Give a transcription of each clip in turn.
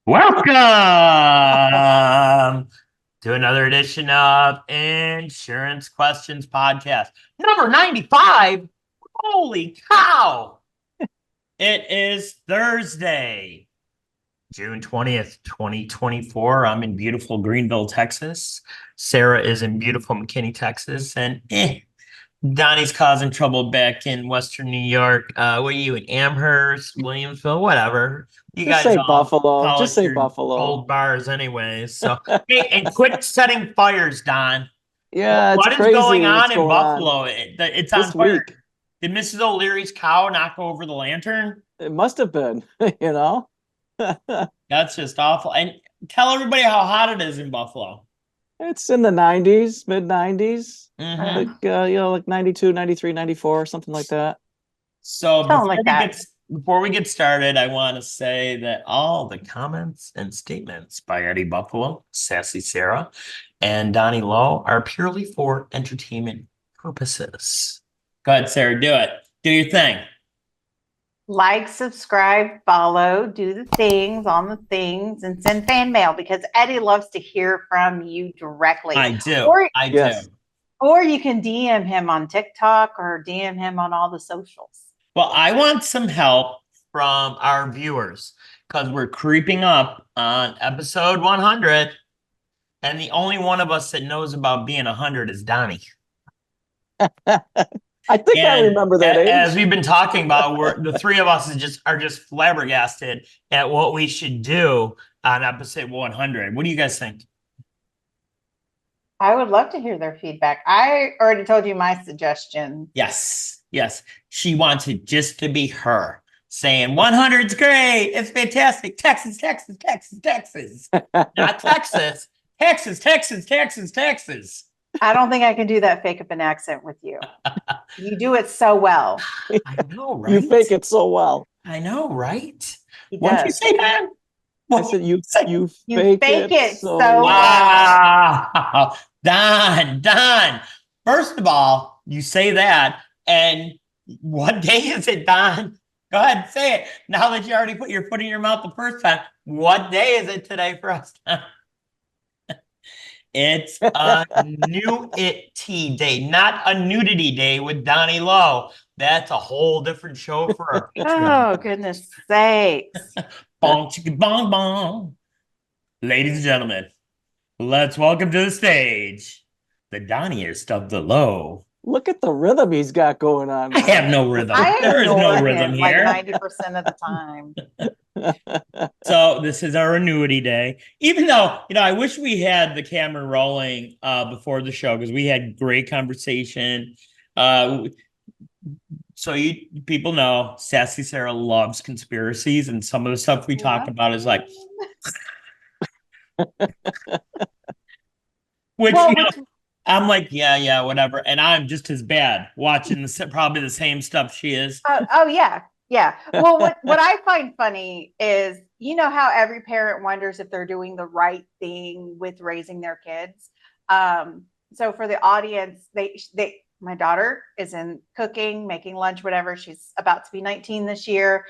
Welcome to another edition of Insurance Questions Podcast, number 95. Holy cow! It is Thursday, June 20th, 2024. I'm in beautiful Greenville, Texas. Sarah is in beautiful McKinney, Texas. And Donnie's causing trouble back in Western New York. What are you in Amherst, Williamsville, whatever? You Just guys say all Buffalo. Just polish say your Buffalo. old bars anyways. So hey, and quit setting fires, Don. Yeah, it's What is crazy going what's on in going on Buffalo? It's on this fire. week. Did Mrs. O'Leary's cow knock over the lantern? It must have been, you know. That's just awful. And tell everybody how hot it is in Buffalo. It's in the 90s, mid 90s. Mhm. Like 92, 93, 94, something like that. So Something like that. before we get started, I want to say that all the comments and statements by Eddie Buffalo, Sassy Sarah, and Donnie Lowe are purely for entertainment purposes. Go ahead, Sarah, do it. Do your thing. Like, subscribe, follow, do the things on the things, and send fan mail because Eddie loves to hear from you directly. I do. Or, I Yes. do. or you can DM him on TikTok or DM him on all the socials. Well, I want some help from our viewers because we're creeping up on episode 100. And the only one of us that knows about being 100 is Donnie. I think I And remember that as age. we've been talking about, the three of us are just flabbergasted at what we should do on episode 100. What do you guys think? I would love to hear their feedback. I already told you my suggestion. Yes. She wants it just to be her saying 100's great. It's fantastic. Texas. Not Texas. Texas. I don't think I can do that fake up an accent with you. You do it so well. I know, right? You fake it so well. I know, right? He What'd you does. say, man? I said you You fake it so so well. Wow. Don. First of all, you say that, and what day is it, Don? Go ahead, say it. Now that you already put your foot in your mouth the first time, what day is it today for us, Don? It's a nudity day, not a nudity day with Donnie Lowe. That's a whole different show for our Patreon. Oh, goodness sakes. Bong chicka bong bong. Ladies and gentlemen, let's welcome to the stage the Donniest of the Low. Look at the rhythm he's got going on. I have no rhythm. I There is no ignore rhythm him here. like 90% of the time. So this is our annuity day. Even though, I wish we had the camera rolling before the show because we had great conversation. So you people know Sassy Sarah loves conspiracies, and some of the stuff we talk about is like, which Well, I'm like, yeah, whatever, and I'm just as bad watching probably the same stuff she is. oh yeah. Well, what I find funny is, you know how every parent wonders if they're doing the right thing with raising their kids. So for the audience, my daughter is in cooking, making lunch, whatever. She's about to be 19 this year.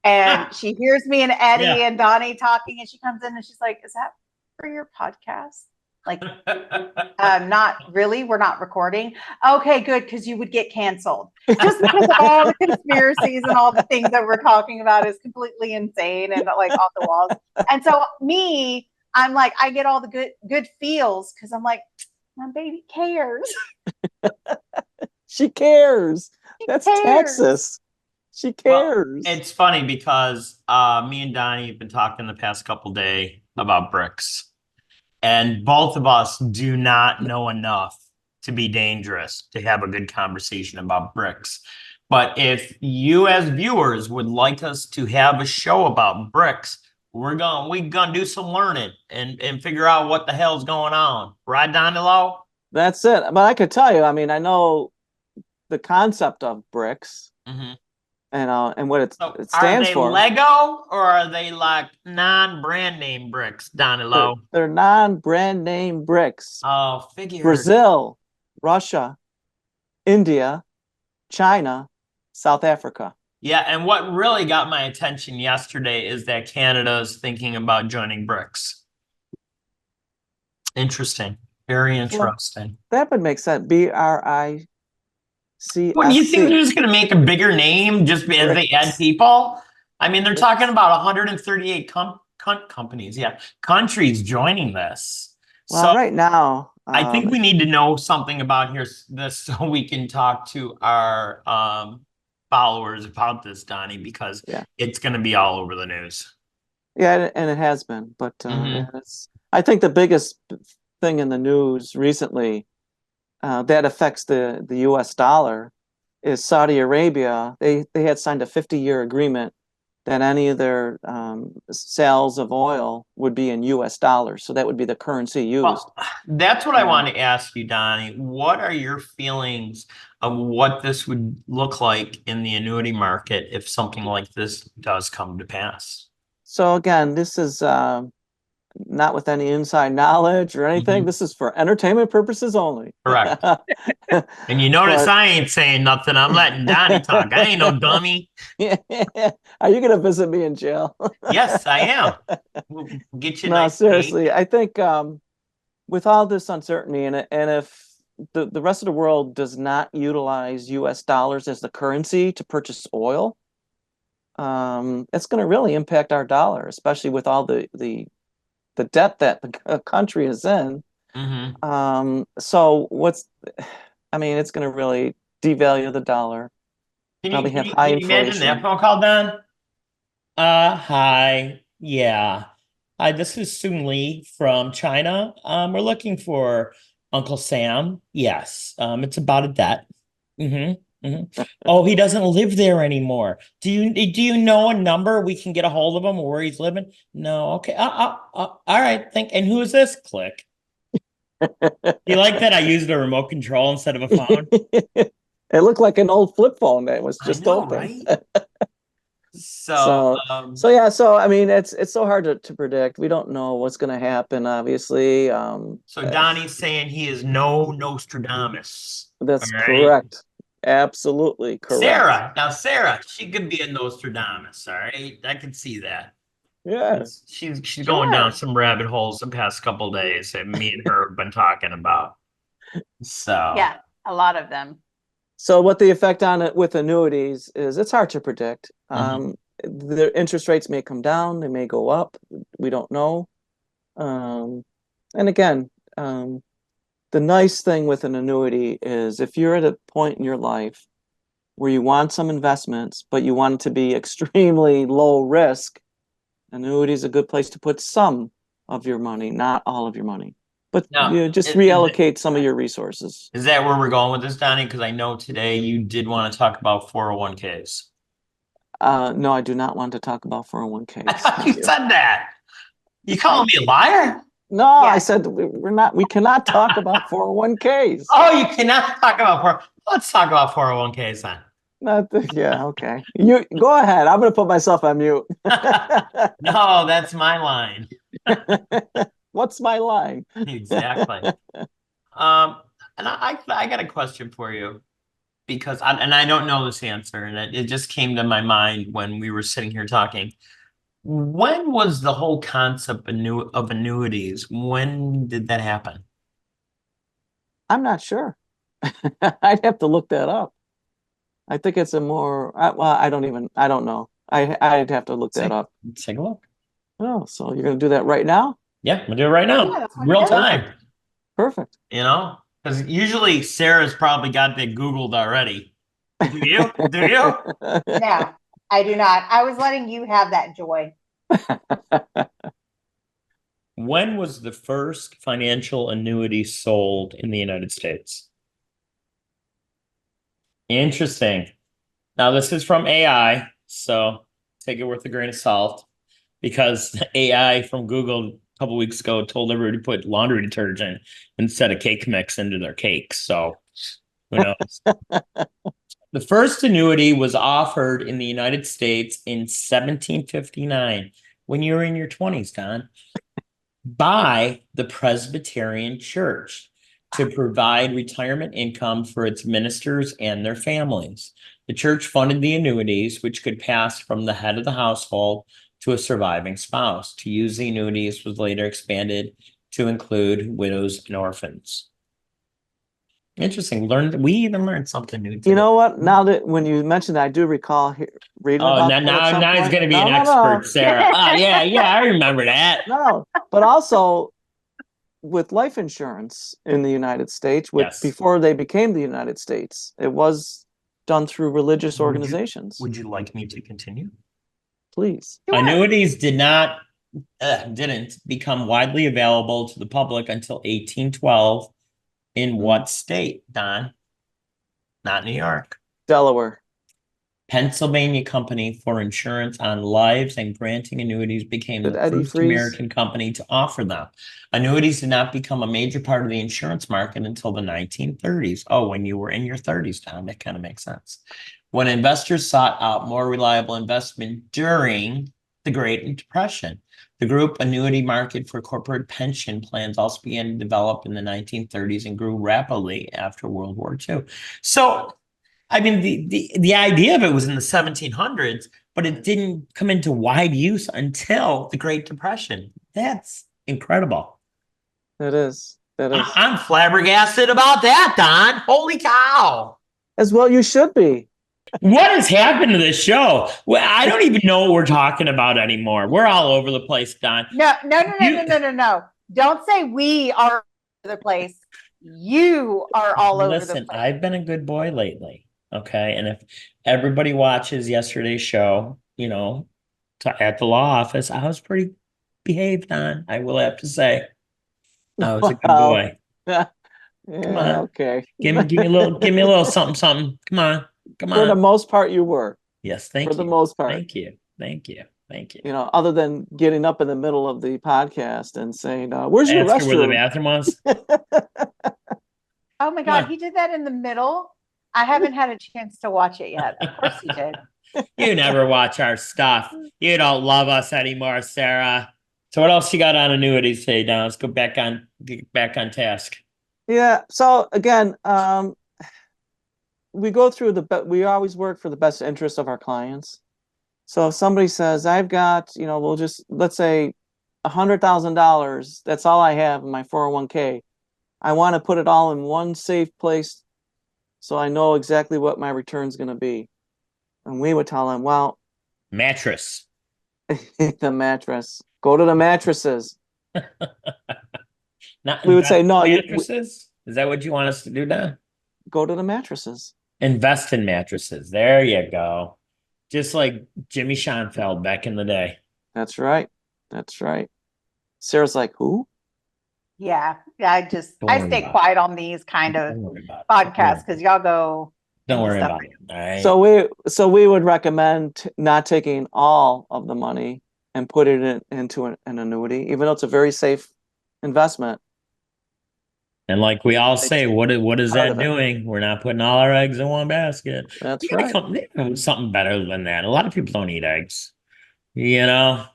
And she hears me and Eddie and Donnie talking, and she comes in and she's like, "Is that for your podcast?" Like, not really. We're not recording. Okay, good, because you would get canceled. Just because of all the conspiracies and all the things that we're talking about is completely insane and like off the walls. And so I'm like, I get all the good feels because I'm like, my baby cares. She cares. That's cares. Texas. She cares. Well, it's funny because me and Donnie have been talking the past couple days about bricks. And both of us do not know enough to be dangerous to have a good conversation about bricks. But if you as viewers would like us to have a show about bricks, we're gonna do some learning and figure out what the hell's going on. Right, Donnie Lowe? That's it. But I could tell you, I know the concept of bricks. Mm-hmm. And what it Are stands they for. Lego or are they like non-brand name bricks, Donnie Lowe? They're non-brand name bricks. Oh, figure. Brazil, Russia, India, China, South Africa. Yeah, and what really got my attention yesterday is that Canada is thinking about joining BRICS. Interesting. Very interesting. That would make sense. BRICSC. What do you think they're just going to make a bigger name just as they add people? I mean, they're talking about 138 companies, countries joining this. Well, So right now, I think we need to know something about this so we can talk to our followers about this, Donnie, because it's going to be all over the news. Yeah, and it has been, but I think the biggest thing in the news recently that affects the U.S. dollar is Saudi Arabia. They had signed a 50-year agreement that any of their sales of oil would be in U.S. dollars, so that would be the currency used. Well, that's what I want to ask you, Donnie. What are your feelings of what this would look like in the annuity market if something like this does come to pass? So again, this is not with any inside knowledge or anything. This is for entertainment purposes only. Correct. And you notice I ain't saying nothing. I'm letting Donnie talk. I ain't no dummy. Are you going to visit me in jail? Yes, I am. We'll get you. No, seriously. I think with all this uncertainty and if the rest of the world does not utilize U.S. dollars as the currency to purchase oil, it's going to really impact our dollar, especially with all the debt that the country is in. So it's going to really devalue the dollar. Can you imagine that phone call, Don? Hi. Yeah. Hi, this is Soon Lee from China. We're looking for Uncle Sam. Yes. It's about a debt. Oh, he doesn't live there anymore. Do you know a number we can get a hold of him or where he's living? No. Okay. All right. And who is this? Click. You like that I used a remote control instead of a phone? It looked like an old flip phone that was just open. Right? So I mean, it's so hard to predict. We don't know what's going to happen, obviously. So Donnie's saying he is no Nostradamus. That's correct. Absolutely correct. Sarah, she could be a Nostradamus. All right, I can see that. Yeah, she's going down some rabbit holes the past couple of days that me and her have been talking about. So yeah, a lot of them. So what the effect on it with annuities is it's hard to predict. The interest rates may come down, they may go up. We don't know. And again, the nice thing with an annuity is if you're at a point in your life where you want some investments, but you want it to be extremely low risk, annuity is a good place to put some of your money, not all of your money. But just reallocate some of your resources. Is that where we're going with this, Donnie? Because I know today you did want to talk about 401ks. No, I do not want to talk about 401ks. I thought you said that. You calling me a liar? No, I said we cannot talk about 401ks. Oh, you cannot talk about let's talk about 401ks then. Okay. You go ahead. I'm going to put myself on mute. No, that's my line. What's my line? Exactly. And I got a question for you because I don't know this answer, and it just came to my mind when we were sitting here talking. When was the whole concept of annuities? When did that happen? I'm not sure. I'd have to look that up. I think it's a more I don't know. I'd have to look that up. Take a look. Oh, so you're going to do that right now? Yeah, we'll do it right now. Yeah, real time. Perfect. You know, because usually Sarah's probably got that Googled already. Do you? Do you? No, I do not. I was letting you have that joy. When was the first financial annuity sold in the United States? Interesting. Now, this is from AI, so take it with a grain of salt, because AI from Google a couple weeks ago told everybody to put laundry detergent instead of cake mix into their cakes. So who knows? The first annuity was offered in the United States in 1759, when you were in your 20s, Don, by the Presbyterian Church. to provide retirement income for its ministers and their families. The church funded the annuities, which could pass from the head of the household to a surviving spouse. To use the annuities was later expanded to include widows and orphans. Interesting. We even learned something new today. You know what? Now that when you mentioned that, I do recall reading Oh, about now, that at some now he's point. going to be No, an no, expert, no. Sarah. Yeah, I remember that. No, but also with life insurance in the United States, Yes. before they became the United States, it was done through religious organizations. Would you like me to continue? Please. Sure. Annuities didn't become widely available to the public until 1812. In what state, Don? Not New York. Delaware. Pennsylvania Company for Insurance on Lives and Granting Annuities became Did the Eddie first Freeze? American company to offer them. Annuities did not become a major part of the insurance market until the 1930s. Oh, when you were in your 30s, Don, that kind of makes sense. When investors sought out more reliable investment during the Great Depression. The group annuity market for corporate pension plans also began to develop in the 1930s and grew rapidly after World War II. So, I mean, the idea of it was in the 1700s, but it didn't come into wide use until the Great Depression. That's incredible. That is. I'm flabbergasted about that, Don. Holy cow. As well, you should be. What has happened to this show? Well, I don't even know what we're talking about anymore. We're all over the place, Don. No. Don't say we are all over the place. You are all over the Listen, place. I've been a good boy lately. Okay. And if everybody watches yesterday's show, at the law office, I was pretty behaved on, I will have to say. I was a good boy. Yeah, Come on. okay. Give me a little something. Come on. For the most part, you were. Yes, thank you. For the most part. Thank you. Other than getting up in the middle of the podcast and saying, where's your Ask her where the restroom? bathroom was. Oh my God, he did that in the middle. I haven't had a chance to watch it yet. Of course he did. You never watch our stuff. You don't love us anymore, Sarah. So what else you got on annuities today, Don? Let's get back on task. Yeah. So again, we go through we always work for the best interest of our clients. So if somebody says, I've got, let's say $100,000, that's all I have in my 401k. I want to put it all in one safe place so I know exactly what my return is going to be. And we would tell them, well, mattress. The mattress. Go to the mattresses. We would say, no. Mattresses? Is that what you want us to do now? Go to the mattresses. Invest in mattresses. There you go. Just like Jimmy Schoenfeld back in the day. That's right. Sarah's like, who? Yeah. I stay quiet on these kind of podcasts because y'all go. Don't worry about it. All right. So we would recommend not taking all of the money and put it into an annuity, even though it's a very safe investment. And like we all say, what is that doing? We're not putting all our eggs in one basket. That's right. Something better than that. A lot of people don't eat eggs, So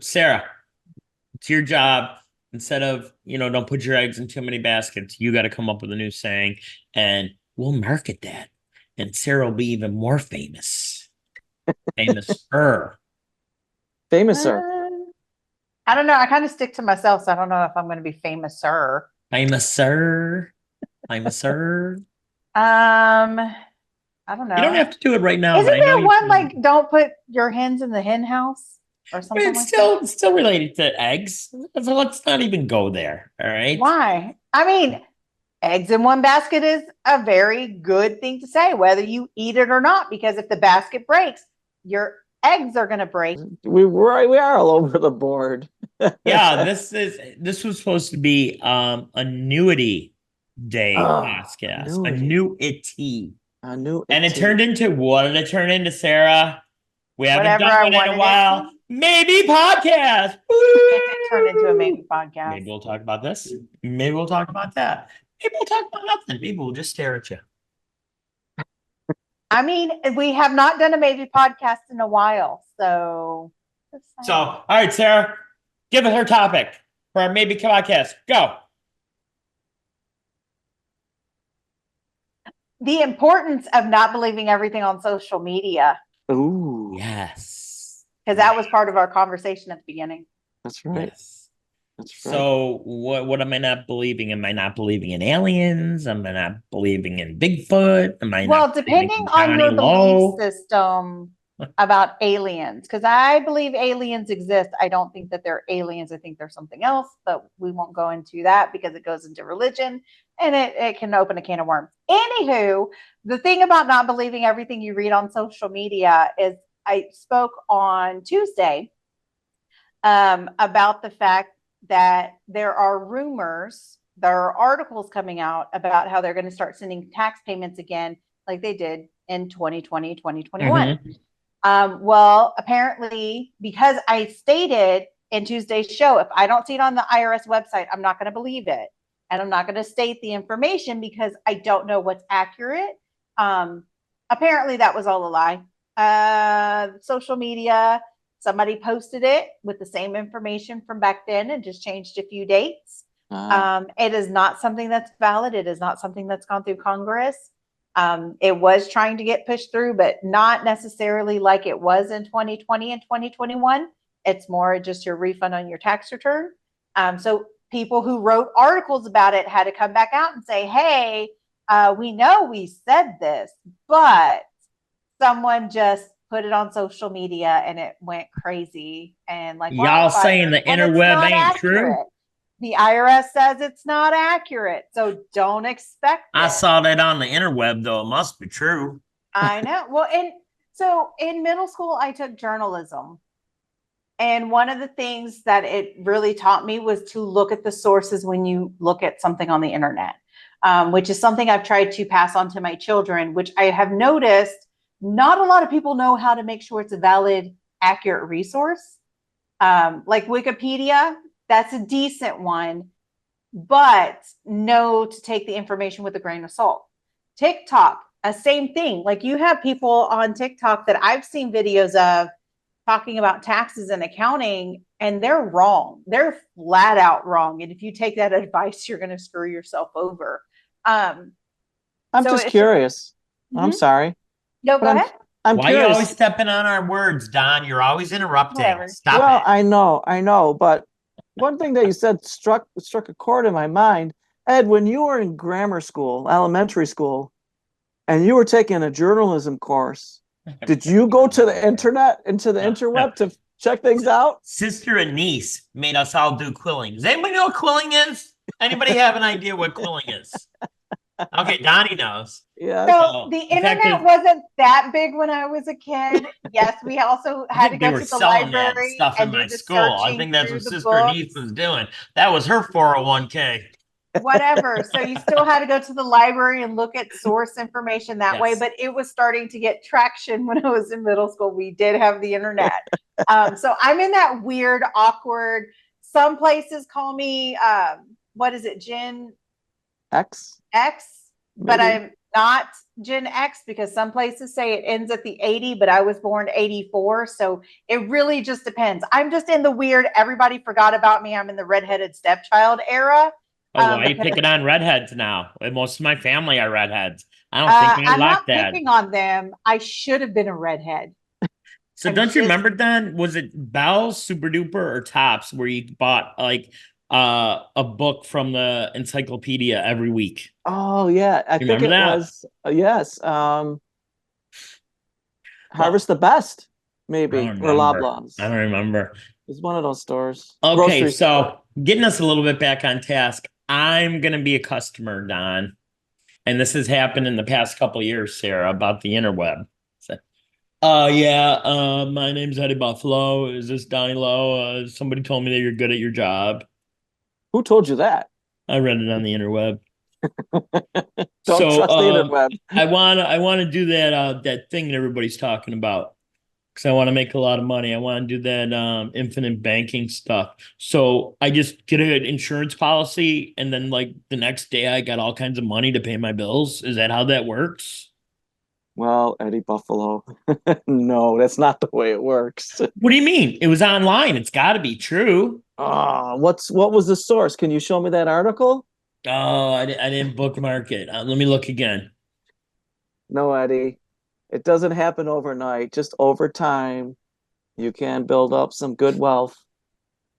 Sarah, it's your job. Instead of, don't put your eggs in too many baskets, you got to come up with a new saying and we'll market that. And Sarah will be even more famous. Famouser. I don't know. I kind of stick to myself, so I don't know if I'm going to be famouser. Famouser. I don't know. You don't have to do it right now. Isn't there one like don't put your hens in the hen house or something? It's still related to eggs. So let's not even go there. All right. Why? I mean, eggs in one basket is a very good thing to say, whether you eat it or not, because if the basket breaks, your eggs are going to break. We are all over the board. Yeah, this was supposed to be annuity day podcast. Annuity. And it turned into what did it turn into, Sarah? We haven't done it in a while. Maybe podcast. It turned into a maybe podcast. Maybe we'll talk about this. Maybe we'll talk about that. Maybe we'll talk about nothing. Maybe we'll just stare at you. I mean, we have not done a maybe podcast in a while, so. All right, Sarah, give us her topic for our maybe podcast. Go. the importance of not believing everything on social media, Ooh, Yes. because that was part of our conversation at the beginning. that's right. Yes. That's right. So what am I not believing? Am I not believing in aliens? Am I not believing in Bigfoot? Am I Well, not believing depending in on your Johnny belief Lowe? system about aliens, because I believe aliens exist. I don't think that they're aliens. I think they're something else, but we won't go into that because it goes into religion and it can open a can of worms. Anywho, the thing about not believing everything you read on social media is I spoke on Tuesday about the fact that there are rumors, there are articles coming out about how they're going to start sending tax payments again, like they did in 2020, 2021. Well, apparently, because I stated in Tuesday's show, if I don't see it on the IRS website, I'm not going to believe it. And I'm not going to state the information because I don't know what's accurate. Apparently, that was all a lie. Social media, somebody posted it with the same information from back then and just changed a few dates. It is not something that's valid. It is not something that's gone through Congress. It was trying to get pushed through, but not necessarily like it was in 2020 and 2021. It's more just your refund on your tax return. So people who wrote articles about it had to come back out and say, hey, we know we said this, but someone just put it on social media and it went crazy. And like y'all saying the interweb ain't true? The IRS says it's not accurate, so don't expect it. I saw that on the interweb, though. It must be true. I know. Well, so in middle school, I took journalism. And one of the things that it really taught me was to look at the sources when you look at something on the internet, which is something I've tried to pass on to my children, which I have noticed not a lot of people know how to make sure it's a valid, accurate resource. Like Wikipedia, that's a decent one, but know to take the information with a grain of salt. TikTok, a same thing. Like you have people on TikTok that I've seen videos of talking about taxes and accounting, and they're wrong. They're flat out wrong. And if you take that advice, you're going to screw yourself over. I'm just curious. I'm sorry. No, go ahead. I'm Why curious. are you always stepping on our words, Don? You're always interrupting. Whatever. Stop Well, it. I know, but one thing that you said struck a chord in my mind. Ed, when you were in grammar school, elementary school, and you were taking a journalism course, did you go to the internet, into the interweb to check things out? Sister and niece made us all do quilling. Does anybody know what quilling is? Anybody have an idea what quilling is? Okay, Donnie knows. Yeah. So the internet wasn't that big when I was a kid. Yes, we also had to go to the library stuff in my school. I think that's what Sister Niece was doing. That was her 401k. Whatever. So you still had to go to the library and look at source information that way, but it was starting to get traction when I was in middle school. We did have the internet. So I'm in that weird, awkward, some places call me, what is it, Gen X? But I'm not Gen X because some places say it ends at the 80, but I was born 84. So it really just depends. I'm just in the weird, everybody forgot about me. I'm in the redheaded stepchild era. Oh, why are you picking on redheads now? Most of my family are redheads. I don't think I like that. I'm not picking on them. I should have been a redhead. So don't you remember, Don? Was it Bell's, Super Duper, or Tops where you bought like a book from the encyclopedia every week? Oh yeah, I think it was yes. Harvest the Best, maybe, or Loblaws. I don't remember. It's one of those stores. Okay, so getting us a little bit back on task. I'm gonna be a customer, Don, and this has happened in the past couple of years, Sarah, about the interweb. My name's Eddie Buffalo. Is this Donnie Lowe? Somebody told me that you're good at your job. Who told you that? I read it on the interweb. Don't trust the interweb. I want to do that thing that everybody's talking about because I want to make a lot of money. I want to do that infinite banking stuff. So I just get an insurance policy, and then like the next day, I got all kinds of money to pay my bills. Is that how that works? Well, Eddie Buffalo, no, that's not the way it works. What do you mean? It was online. It's got to be true. Oh, what was the source? Can you show me that article? Oh, I didn't bookmark it. Let me look again. No, Eddie. It doesn't happen overnight. Just over time, you can build up some good wealth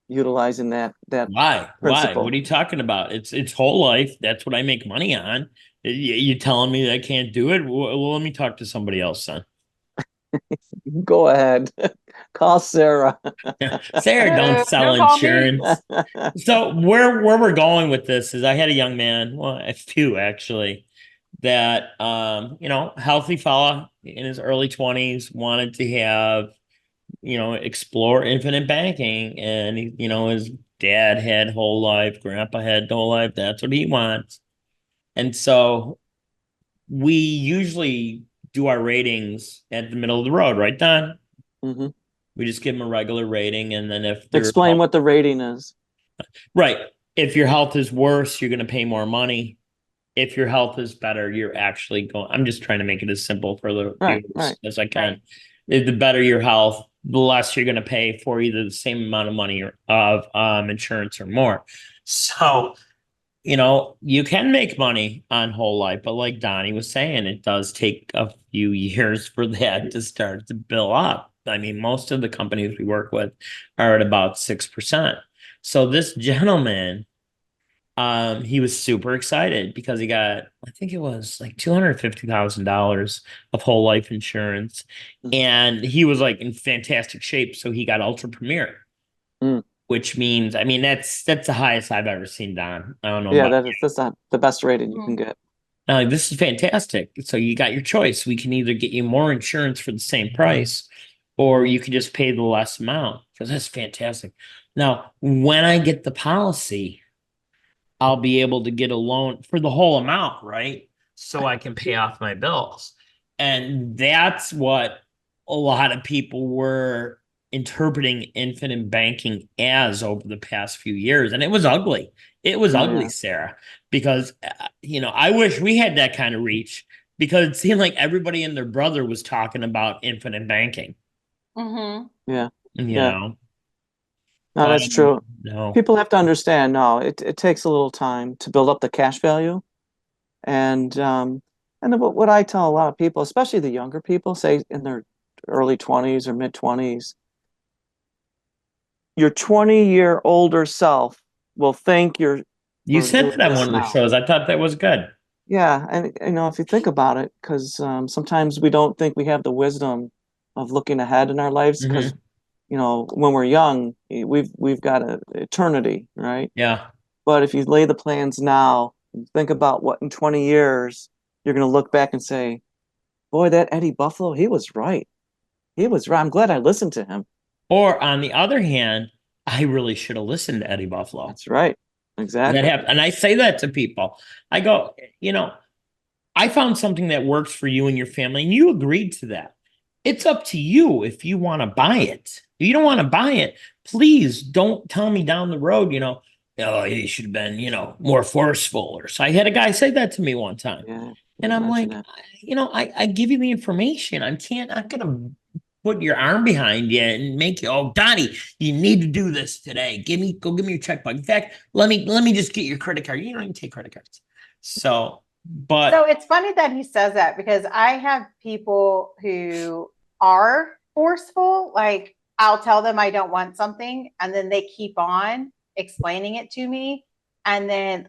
utilizing that Why? Why? principle. What are you talking about? It's whole life. That's what I make money on. You telling me that I can't do it? Well, let me talk to somebody else then. Go ahead. Call Sarah. Sarah, don't sell Don't call me. insurance. So where we're going with this is I had a young man, well, a few actually, that healthy fella in his early 20s wanted to have, explore infinite banking. And his dad had whole life, grandpa had whole life. That's what he wants. And so we usually do our ratings at the middle of the road, right, Don? hmm We just give them a regular rating, and then if they're Explain what the rating is. right, if your health is worse, you're going to pay more money. If your health is better, you're actually going. I'm just trying to make it as simple for the Right, viewers right. as I can. The better your health, the less you're going to pay for either the same amount of money or of insurance or more. So, you can make money on whole life, but like Donnie was saying, it does take a few years for that to start to build up. I mean, most of the companies we work with are at about 6%. So this gentleman, he was super excited because he got, I think it was like $250,000 of whole life insurance, and he was like in fantastic shape. So he got Ultra Premier, Mm. which means, I mean, that's the highest I've ever seen, Don. I don't know Yeah, about that's not the best rating you Mhm. can get. this is fantastic. So you got your choice. We can either get you more insurance for the same price, or you can just pay the less amount, because that's fantastic. Now, when I get the policy, I'll be able to get a loan for the whole amount, right? So I can pay off my bills. And that's what a lot of people were interpreting infinite banking as over the past few years. And it was ugly. It was Oh, ugly, yeah. Sarah, because, I wish we had that kind of reach, because it seemed like everybody and their brother was talking about infinite banking, Mm-hmm. Yeah. you Yeah. know, No, but that's true. no. People have to understand, no, it takes a little time to build up the cash value. And what I tell a lot of people, especially the younger people, say in their early 20s or mid 20s, your 20-year older self will thank you You for said doing that on this one of the now. shows. I thought that was good. Yeah, and if you think about it, because sometimes we don't think we have the wisdom of looking ahead in our lives, because Mhm. when we're young, we've got an eternity, right? Yeah. But if you lay the plans now, think about what in 20 years you're going to look back and say, boy, that Eddie Buffalo, he was right. He was right. I'm glad I listened to him. Or on the other hand, I really should have listened to Eddie Buffalo. That's right. That Exactly. happened. And I say that to people. I go, I found something that works for you and your family, and you agreed to that. It's up to you if you want to buy it. If you don't want to buy it, please don't tell me down the road, oh, you should have been, more forceful. Or so I had a guy say that to me one time. Yeah. And you I'm like, mentioned I give you the information. I'm gonna put your arm behind you and make you, oh, Donnie, you need to do this today. Go give me your checkbook. In fact, let me just get your credit card. You don't even take credit cards. So, but So it's funny that he says that, because I have people who are forceful. Like, I'll tell them I don't want something, and then they keep on explaining it to me. And then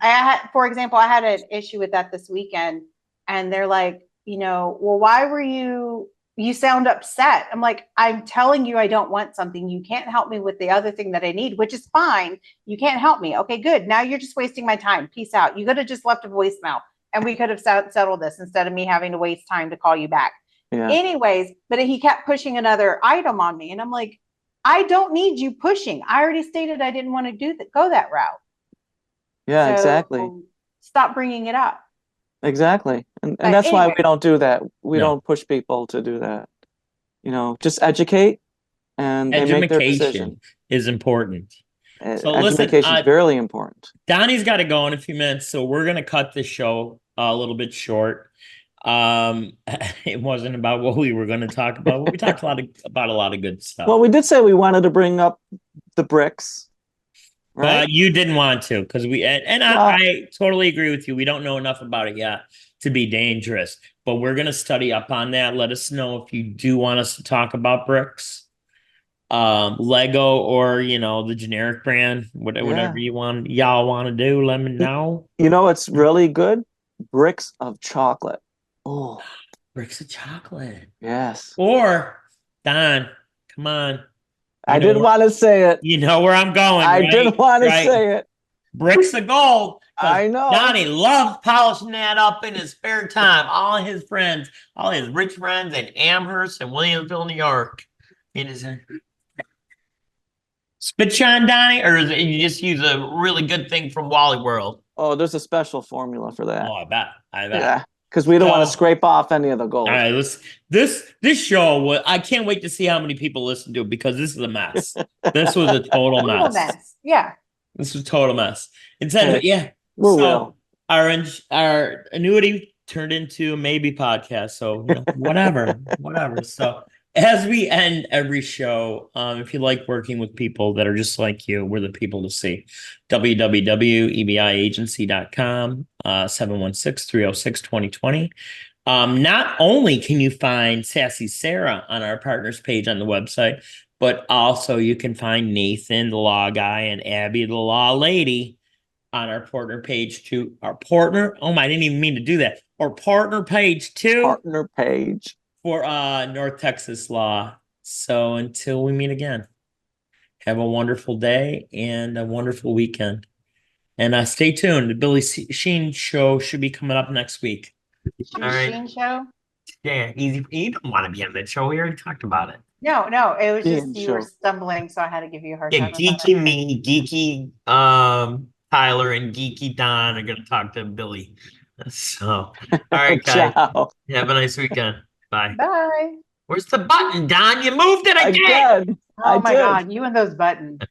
for example, I had an issue with that this weekend, and they're like, well, why were you sound upset? I'm like, I'm telling you I don't want something. You can't help me with the other thing that I need, which is fine. You can't help me. Okay, good. Now you're just wasting my time. Peace out. You could have just left a voicemail, and we could have settled this instead of me having to waste time to call you back. Yeah. Anyways, but he kept pushing another item on me, and I'm like, I don't need you pushing. I already stated I didn't want to go that route. Yeah, So exactly. stop bringing it up. Exactly. And But that's why anyway. we don't do that. We No. don't push people to do that. Just educate and they make their decision. education is important. So listen, Education is very important. Donnie's got to go in a few minutes, so we're gonna cut the show a little bit short. It wasn't about what we were going to talk about, but we talked about a lot of good stuff. Well, we did say we wanted to bring up the BRICS, right? But you didn't want to, because I totally agree with you. We don't know enough about it yet. to be dangerous. But we're going to study up on that. Let us know if you do want us to talk about bricks, Lego, or the generic brand, whatever y'all want to do. Let me know. It's really good. Bricks of chocolate. Oh, Bricks of chocolate. yes. Or Don, come on. I didn't want to say it. You know where I'm going. I didn't want to say it. Bricks of gold. I know. Donnie loves polishing that up in his spare time. All his friends, all his rich friends in Amherst and Williamsville, New York. It is spit shine, Donnie, or is it you just use a really good thing from Wally World? Oh, there's a special formula for that. Oh, I bet. Yeah, because we don't want to scrape off any of the gold. All right, this show. I can't wait to see how many people listen to it because this is a mess. This was a total mess. Yeah. This was a total mess. Instead of We'll our annuity turned into a maybe podcast. So whatever. So as we end every show, if you like working with people that are just like you, we're the people to see. www.ebiagency.com, 716-306-2020. Not only can you find Sassy Sarah on our partners page on the website, but also you can find Nathan, the law guy, and Abby, the law lady, on our partner page too. Our partner, I didn't even mean to do that. Our partner page too. Partner page. For North Texas Law. So until we meet again, have a wonderful day and a wonderful weekend. And stay tuned. The Billy Sheen show should be coming up next week. All right. Sheen show? Yeah, easy. You don't want to be on that show. We already talked about it. No, it was just you were stumbling, so I had to give you a hard time. Geeky me, geeky Tyler, and geeky Don are gonna talk to Billy. So all right, guys. Ciao. Have a nice weekend. Bye. Bye. Where's the button, Don? You moved it again. Oh my God, you and those buttons.